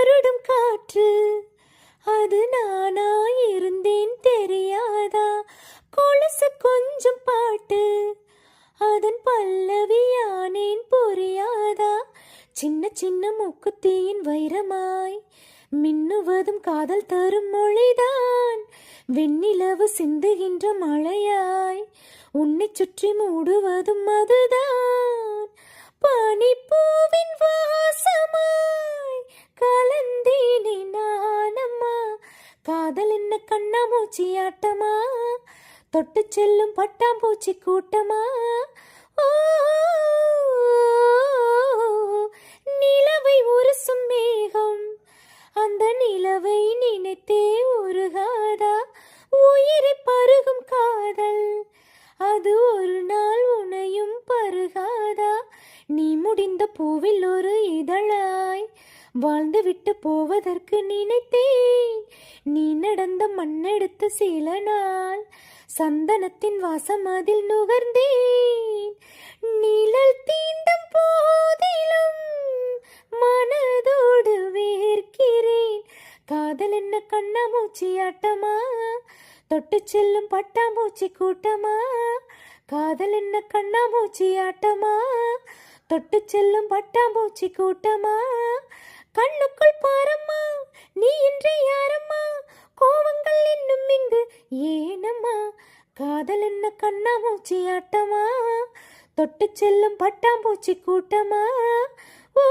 வருடும் காற்று அது நானாயிருந்தேன் தெரியாதா? கொலுசு கொஞ்சம் பாட்டு அதன் பல்லவியானேன் புரியாதா? சின்ன சின்ன மூக்குத்தியின் வைரமாய் மின்னுவதும் காதல் தரும் மொழிதான். வெண்ணிலவு சிந்துகின்ற மழையாய் உன்னை சுற்றி மூடுவதும் அதுதான். பனிப்பூவின் வாசமாய் கலந்தேனே நானம்மா. காதல் என்ன கண்ணாமூச்சி ஆட்டமா? தொட்டு செல்லும் பட்டாம்பூச்சி கூட்டமா? ஓ, நிலவை உரசும் மேகம் அந்த நிலவை நினைத்தே உருகாதா? உயிரை பருகும் காதல் அது ஒரு நாள் உனையும் பருகாதா? நீ முடிந்த பூவில் ஒரு இதழாய் வாழ்ந்து விட்டு போவதற்கு நினைத்தேன். நீ நடந்த மண்ணெடுத்து சில நாள் சந்தனத்தின் வாசம் அதில் நுகர்ந்தேன். நிழல் தீண்டும் போதிலும் மனதோடு வேர்க்கிறேன். காதல் என்ன கண்ணாமூச்சி ஆட்டமா? தொட்டு செல்லும் பட்டாம்பூச்சி கூட்டமா? காதல் என்ன கண்ணாமூச்சி ஆட்டமா? தொட்டு செல்லும் பட்டாம்பூச்சி கூட்டமா? கண்ணுக்குள் பாரம்மா நீ இன்றி யாரம்மா? கோவங்கள் இன்னும் இங்கு ஏனம்மா? காதல் என்ன கண்ணாமூச்சி ஆட்டமா? தொட்டு செல்லும் பட்டாம்பூச்சி கூட்டமா? ஓ